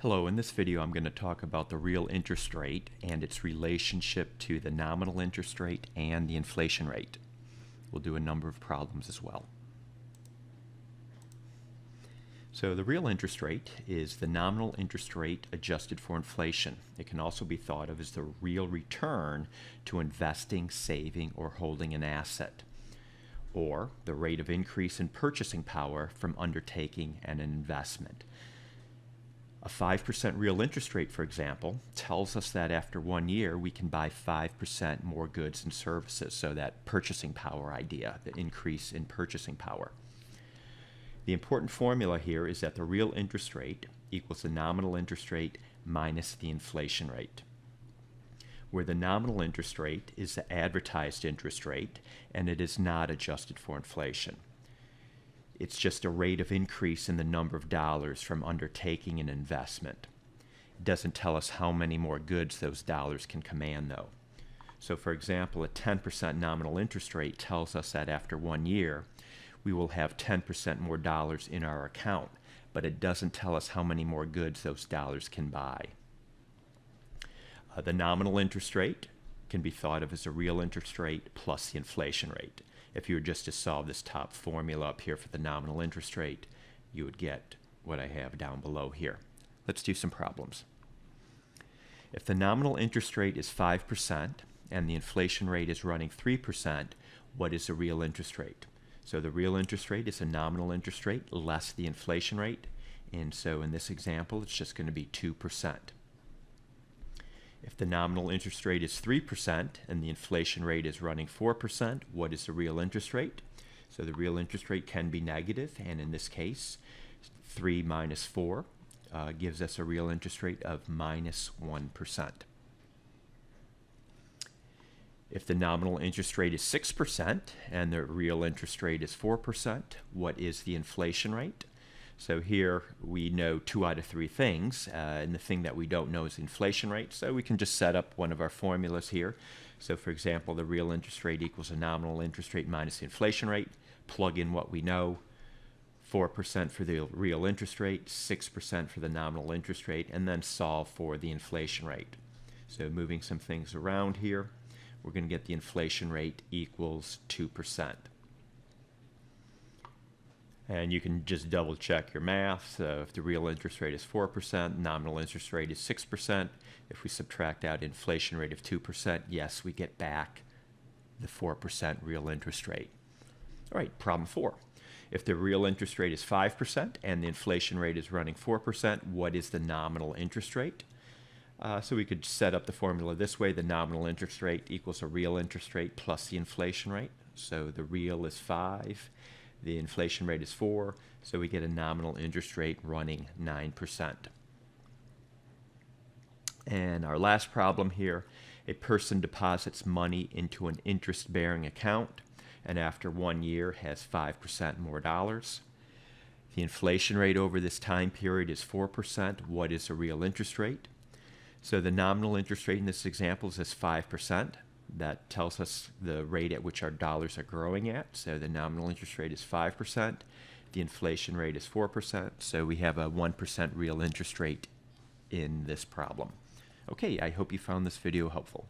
Hello, in this video I'm going to talk about the real interest rate and its relationship to the nominal interest rate and the inflation rate. We'll do a number of problems as well. So the real interest rate is the nominal interest rate adjusted for inflation. It can also be thought of as the real return to investing, saving, or holding an asset, or the rate of increase in purchasing power from undertaking an investment. A 5% real interest rate, for example, tells us that after 1 year we can buy 5% more goods and services, so that purchasing power idea, the increase in purchasing power. The important formula here is that the real interest rate equals the nominal interest rate minus the inflation rate, where the nominal interest rate is the advertised interest rate and it is not adjusted for inflation. It's just a rate of increase in the number of dollars from undertaking an investment. It doesn't tell us how many more goods those dollars can command, though. So, for example, a 10% nominal interest rate tells us that after 1 year, we will have 10% more dollars in our account, but it doesn't tell us how many more goods those dollars can buy. The nominal interest rate can be thought of as a real interest rate plus the inflation rate. If you were just to solve this top formula up here for the nominal interest rate, you would get what I have down below here. Let's do some problems. If the nominal interest rate is 5% and the inflation rate is running 3%, what is the real interest rate? So the real interest rate is a nominal interest rate less the inflation rate, and so in this example it's just going to be 2%. If the nominal interest rate is 3% and the inflation rate is running 4%, what is the real interest rate? So the real interest rate can be negative, and in this case, 3 minus 4 gives us a real interest rate of minus 1%. If the nominal interest rate is 6% and the real interest rate is 4%, what is the inflation rate? So here we know 2 out of 3 things, and the thing that we don't know is the inflation rate, so we can just set up one of our formulas here. So for example, the real interest rate equals a nominal interest rate minus the inflation rate. Plug in what we know, 4% for the real interest rate, 6% for the nominal interest rate, and then solve for the inflation rate. So moving some things around here, we're going to get the inflation rate equals 2%. And you can just double check your math. So if the real interest rate is 4%, nominal interest rate is 6%. If we subtract out inflation rate of 2%, yes, we get back the 4% real interest rate. All right, problem 4. If the real interest rate is 5% and the inflation rate is running 4%, what is the nominal interest rate? So we could set up the formula this way. The nominal interest rate equals a real interest rate plus the inflation rate. So the real is 5. The inflation rate is 4, so we get a nominal interest rate running 9%. And our last problem here, a person deposits money into an interest-bearing account and after 1 year has 5% more dollars. The inflation rate over this time period is 4%. What is the real interest rate? So the nominal interest rate in this example is 5%. That tells us the rate at which our dollars are growing at. So the nominal interest rate is 5%. The inflation rate is 4%. So we have a 1% real interest rate in this problem. Okay, I hope you found this video helpful.